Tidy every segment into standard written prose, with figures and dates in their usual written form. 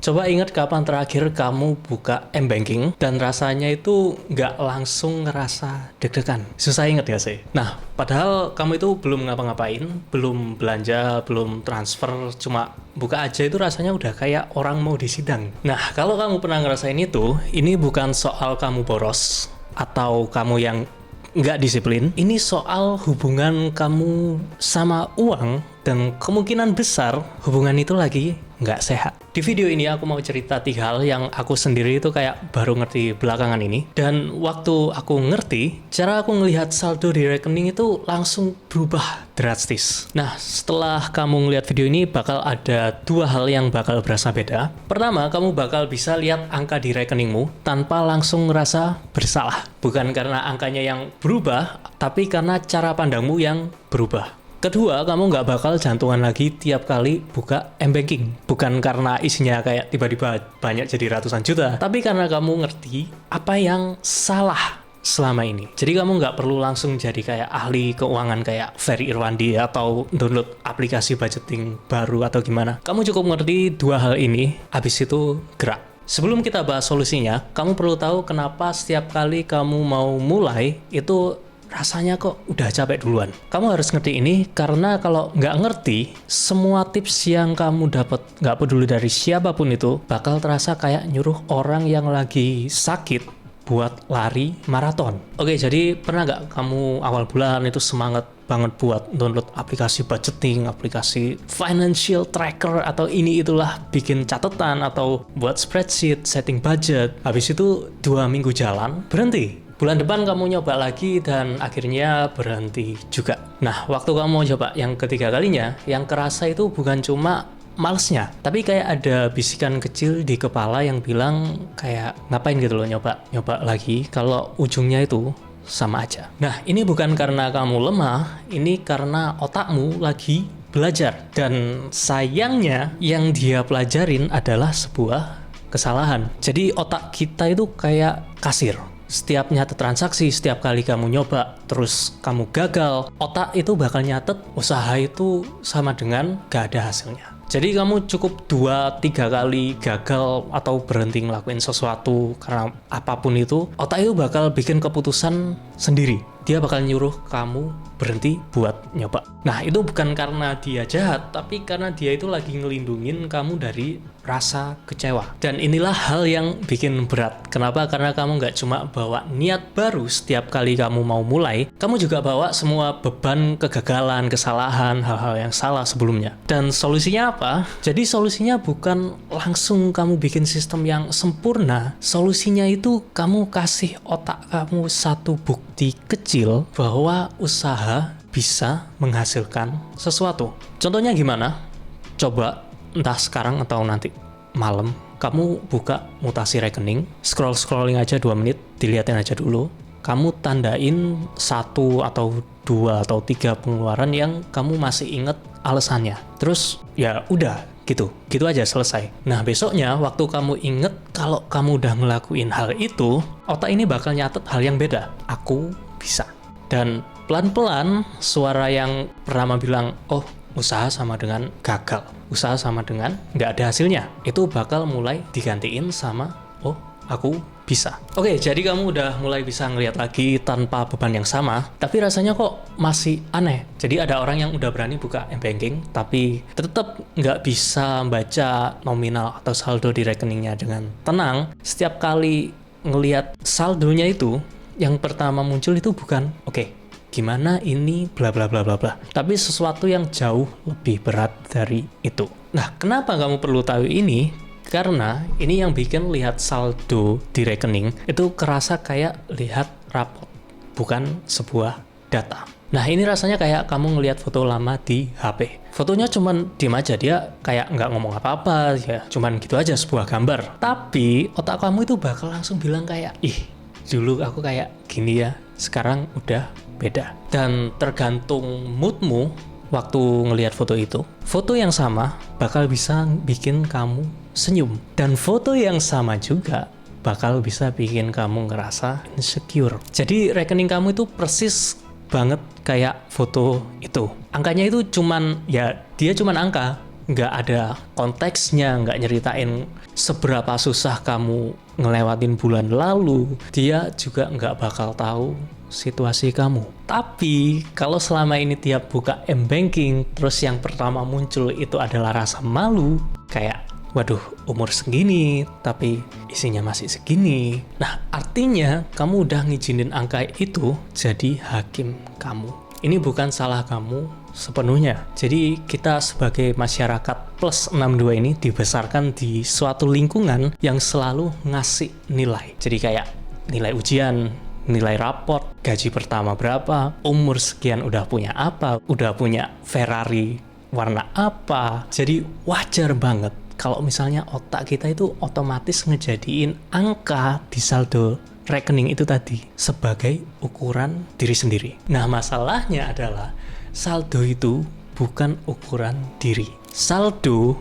Coba ingat kapan terakhir kamu buka M-Banking dan rasanya itu nggak langsung ngerasa deg-degan. Susah inget ya sih? Nah, padahal kamu itu belum ngapa-ngapain, belum belanja, belum transfer, cuma buka aja itu rasanya udah kayak orang mau disidang. Nah, kalau kamu pernah ngerasain itu, ini bukan soal kamu boros atau kamu yang nggak disiplin. Ini soal hubungan kamu sama uang dan kemungkinan besar hubungan itu lagi nggak sehat. Di video ini aku mau cerita 3 hal yang aku sendiri itu kayak baru ngerti belakangan ini. Dan waktu aku ngerti, cara aku ngelihat saldo di rekening itu langsung berubah drastis. Nah, setelah kamu ngelihat video ini bakal ada 2 hal yang bakal berasa beda. Pertama, kamu bakal bisa lihat angka di rekeningmu tanpa langsung ngerasa bersalah. Bukan karena angkanya yang berubah, tapi karena cara pandangmu yang berubah. Kedua, kamu nggak bakal jantungan lagi tiap kali buka M-Banking. Bukan karena isinya kayak tiba-tiba banyak jadi ratusan juta, tapi karena kamu ngerti apa yang salah selama ini. Jadi kamu nggak perlu langsung jadi kayak ahli keuangan kayak Ferry Irwandi atau download aplikasi budgeting baru atau gimana. Kamu cukup ngerti 2 hal ini, habis itu gerak. Sebelum kita bahas solusinya, kamu perlu tahu kenapa setiap kali kamu mau mulai itu rasanya kok udah capek duluan. Kamu harus ngerti ini karena kalau nggak ngerti, semua tips yang kamu dapat nggak peduli dari siapapun itu bakal terasa kayak nyuruh orang yang lagi sakit buat lari maraton. Oke, jadi pernah nggak kamu awal bulan itu semangat banget buat download aplikasi budgeting, aplikasi financial tracker atau ini itulah, bikin catatan atau buat spreadsheet, setting budget. Habis itu 2 minggu jalan, berhenti. Bulan depan kamu nyoba lagi dan akhirnya berhenti juga. Nah, waktu kamu mau coba yang ketiga kalinya, yang kerasa itu bukan cuma malesnya, tapi kayak ada bisikan kecil di kepala yang bilang kayak ngapain gitu loh nyoba lagi kalau ujungnya itu sama aja. Nah, ini bukan karena kamu lemah, ini karena otakmu lagi belajar. Dan sayangnya yang dia pelajarin adalah sebuah kesalahan. Jadi otak kita itu kayak kasir. Setiap nyatet transaksi, setiap kali kamu nyoba, terus kamu gagal, otak itu bakal nyatet usaha itu sama dengan gak ada hasilnya. Jadi kamu cukup 2-3 kali gagal atau berhenti ngelakuin sesuatu karena apapun itu, otak itu bakal bikin keputusan sendiri. Dia bakal nyuruh kamu berhenti buat nyoba. Nah, itu bukan karena dia jahat, tapi karena dia itu lagi ngelindungin kamu dari rasa kecewa. Dan inilah hal yang bikin berat. Kenapa? Karena kamu nggak cuma bawa niat baru setiap kali kamu mau mulai, kamu juga bawa semua beban kegagalan, kesalahan, hal-hal yang salah sebelumnya. Dan solusinya apa? Jadi solusinya bukan langsung kamu bikin sistem yang sempurna. Solusinya itu kamu kasih otak kamu satu bukti kecil bahwa usaha bisa menghasilkan sesuatu. Contohnya gimana? Coba entah sekarang atau nanti malam, kamu buka mutasi rekening, scrolling aja 2 menit, dilihatin aja dulu. Kamu tandain 1 atau 2 atau 3 pengeluaran yang kamu masih inget alasannya. Terus ya udah gitu aja selesai. Nah, besoknya waktu kamu inget kalau kamu udah ngelakuin hal itu, otak ini bakal nyatet hal yang beda. Aku bisa. Dan pelan-pelan suara yang pertama bilang, oh, usaha sama dengan gagal, usaha sama dengan nggak ada hasilnya, itu bakal mulai digantiin sama, oh, aku bisa. Oke, jadi kamu udah mulai bisa ngelihat lagi tanpa beban yang sama, tapi rasanya kok masih aneh. Jadi ada orang yang udah berani buka M-Banking, tapi tetap nggak bisa baca nominal atau saldo di rekeningnya dengan tenang. Setiap kali ngelihat saldonya itu, yang pertama muncul itu bukan, oke, gimana ini bla bla bla bla bla, tapi sesuatu yang jauh lebih berat dari itu. Nah, kenapa kamu perlu tahu ini? Karena ini yang bikin lihat saldo di rekening itu kerasa kayak lihat rapot, bukan sebuah data. Nah, ini rasanya kayak kamu ngelihat foto lama di HP. Fotonya cuman diem aja, dia kayak nggak ngomong apa-apa, ya cuman gitu aja sebuah gambar. Tapi otak kamu itu bakal langsung bilang kayak, ih, dulu aku kayak gini ya, sekarang udah beda. Dan tergantung moodmu waktu ngelihat foto itu, foto yang sama bakal bisa bikin kamu senyum. Dan foto yang sama juga bakal bisa bikin kamu ngerasa insecure. Jadi rekening kamu itu persis banget kayak foto itu. Angkanya itu cuman, ya dia cuman angka, nggak ada konteksnya, nggak nyeritain seberapa susah kamu ngelewatin bulan lalu, dia juga nggak bakal tahu situasi kamu. Tapi kalau selama ini tiap buka M-Banking terus yang pertama muncul itu adalah rasa malu, kayak waduh umur segini tapi isinya masih segini. Nah artinya kamu udah ngizinin angka itu jadi hakim kamu. Ini bukan salah kamu sepenuhnya. Jadi kita sebagai masyarakat plus 62 ini dibesarkan di suatu lingkungan yang selalu ngasih nilai. Jadi kayak nilai ujian, nilai raport, gaji pertama berapa, umur sekian udah punya apa, udah punya Ferrari warna apa. Jadi wajar banget kalau misalnya otak kita itu otomatis ngejadiin angka di saldo rekening itu tadi sebagai ukuran diri sendiri. Nah masalahnya adalah saldo itu bukan ukuran diri. Saldo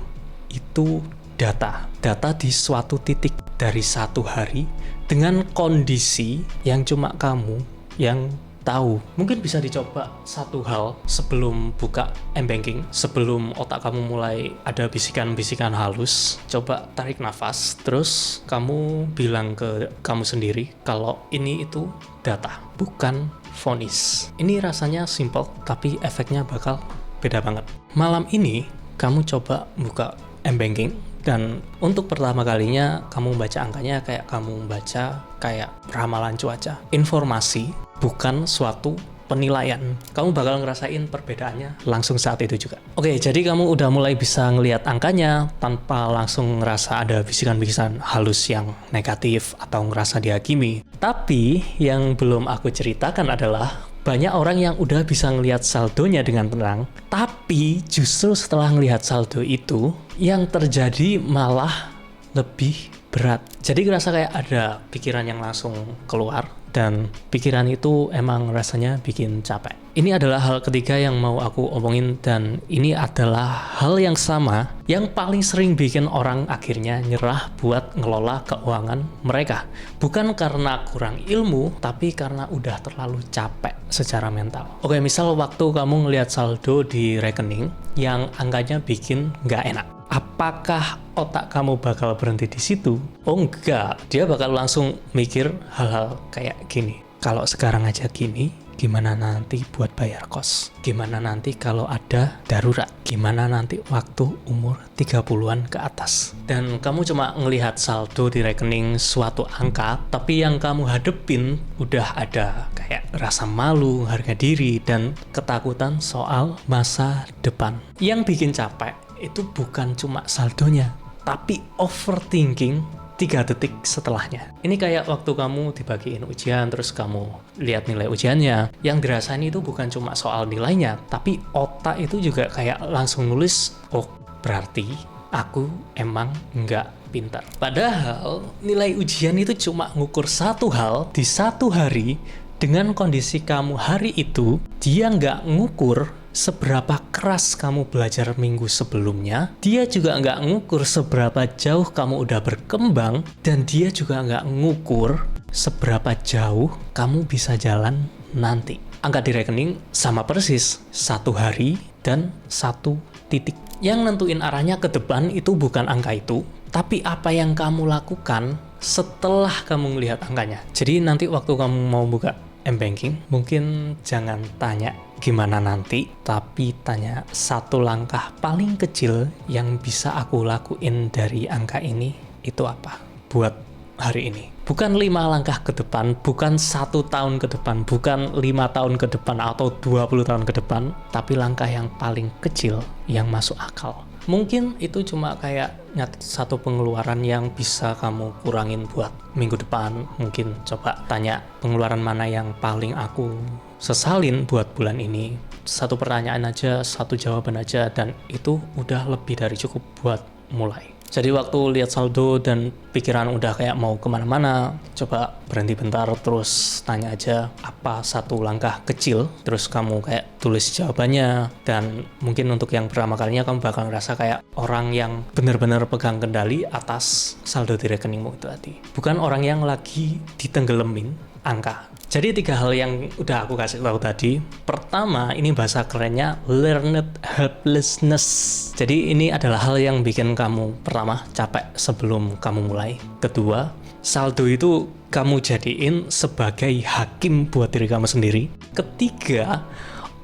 itu data di suatu titik dari satu hari dengan kondisi yang cuma kamu yang tahu. Mungkin bisa dicoba satu hal sebelum buka M-Banking, sebelum otak kamu mulai ada bisikan-bisikan halus. Coba tarik nafas, terus kamu bilang ke kamu sendiri kalau ini itu data, bukan vonis. Ini rasanya simple, tapi efeknya bakal beda banget. Malam ini kamu coba buka M-Banking, dan untuk pertama kalinya kamu baca angkanya kayak kamu baca kayak ramalan cuaca. Informasi, bukan suatu penilaian. Kamu bakal ngerasain perbedaannya langsung saat itu juga. Oke, jadi kamu udah mulai bisa ngelihat angkanya tanpa langsung ngerasa ada bisikan-bisikan halus yang negatif atau ngerasa dihakimi. Tapi yang belum aku ceritakan adalah banyak orang yang udah bisa ngelihat saldonya dengan tenang, tapi justru setelah ngelihat saldo itu, yang terjadi malah lebih berat. Jadi ngerasa kayak ada pikiran yang langsung keluar, dan pikiran itu emang rasanya bikin capek. Ini adalah hal ketiga yang mau aku omongin, dan ini adalah hal yang sama yang paling sering bikin orang akhirnya nyerah buat ngelola keuangan mereka. Bukan karena kurang ilmu, tapi karena udah terlalu capek secara mental. Oke, misal waktu kamu ngelihat saldo di rekening yang angkanya bikin nggak enak. Apakah otak kamu bakal berhenti di situ? Oh enggak, dia bakal langsung mikir hal-hal kayak gini. Kalau sekarang aja gini, gimana nanti buat bayar kos? Gimana nanti kalau ada darurat? Gimana nanti waktu umur 30-an ke atas? Dan kamu cuma ngelihat saldo di rekening suatu angka, tapi yang kamu hadepin udah ada kayak rasa malu, harga diri, dan ketakutan soal masa depan. Yang bikin capek itu bukan cuma saldonya, tapi overthinking 3 detik setelahnya. Ini kayak waktu kamu dibagiin ujian, terus kamu lihat nilai ujiannya, yang dirasain itu bukan cuma soal nilainya, tapi otak itu juga kayak langsung nulis, oh berarti aku emang nggak pintar. Padahal nilai ujian itu cuma ngukur satu hal di satu hari. Dengan kondisi kamu hari itu, dia nggak ngukur seberapa keras kamu belajar minggu sebelumnya, dia juga nggak ngukur seberapa jauh kamu udah berkembang, dan dia juga nggak ngukur seberapa jauh kamu bisa jalan nanti. Angka di rekening sama persis, 1 hari dan 1 titik. Yang nentuin arahnya ke depan itu bukan angka itu, tapi apa yang kamu lakukan setelah kamu melihat angkanya. Jadi nanti waktu kamu mau buka M-Banking, mungkin jangan tanya gimana nanti, tapi tanya 1 langkah paling kecil yang bisa aku lakuin dari angka ini, itu apa buat hari ini. Bukan 5 langkah ke depan, bukan 1 tahun ke depan, bukan 5 tahun ke depan atau 20 tahun ke depan, tapi langkah yang paling kecil yang masuk akal. Mungkin itu cuma kayak nyatet 1 pengeluaran yang bisa kamu kurangin buat minggu depan. Mungkin coba tanya pengeluaran mana yang paling aku sesalin buat bulan ini. 1 pertanyaan aja, 1 jawaban aja, dan itu udah lebih dari cukup buat mulai. Jadi waktu lihat saldo dan pikiran udah kayak mau kemana-mana, coba berhenti bentar, terus tanya aja apa 1 langkah kecil, terus kamu kayak tulis jawabannya. Dan mungkin untuk yang pertama kalinya kamu bakal ngerasa kayak orang yang benar-benar pegang kendali atas saldo di rekeningmu itu tadi. Bukan orang yang lagi ditenggelamin angka. Jadi 3 hal yang udah aku kasih tahu tadi. Pertama, ini bahasa kerennya learned helplessness. Jadi ini adalah hal yang bikin kamu pertama capek sebelum kamu mulai. Kedua, saldo itu kamu jadiin sebagai hakim buat diri kamu sendiri. Ketiga,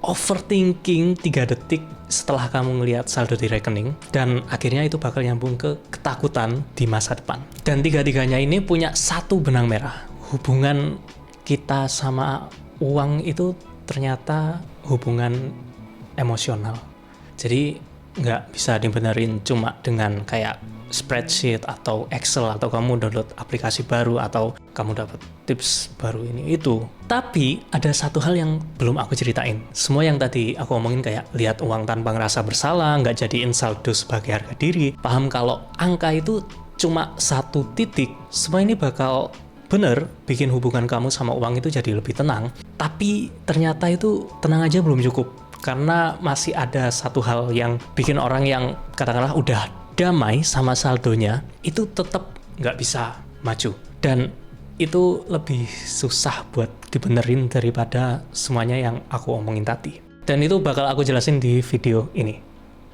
overthinking 3 detik setelah kamu ngelihat saldo di rekening, dan akhirnya itu bakal nyambung ke ketakutan di masa depan. Dan tiga-tiganya ini punya satu benang merah. Hubungan kita sama uang itu ternyata hubungan emosional. Jadi nggak bisa dibenerin cuma dengan kayak spreadsheet atau Excel, atau kamu download aplikasi baru, atau kamu dapat tips baru ini itu. Tapi ada satu hal yang belum aku ceritain. Semua yang tadi aku omongin kayak lihat uang tanpa ngerasa bersalah, nggak jadiin saldo sebagai harga diri, paham kalau angka itu cuma satu titik, semua ini bakal bener bikin hubungan kamu sama uang itu jadi lebih tenang. Tapi ternyata itu tenang aja belum cukup, karena masih ada satu hal yang bikin orang yang katakanlah udah damai sama saldonya itu tetap nggak bisa maju, dan itu lebih susah buat dibenerin daripada semuanya yang aku omongin tadi. Dan itu bakal aku jelasin di video ini.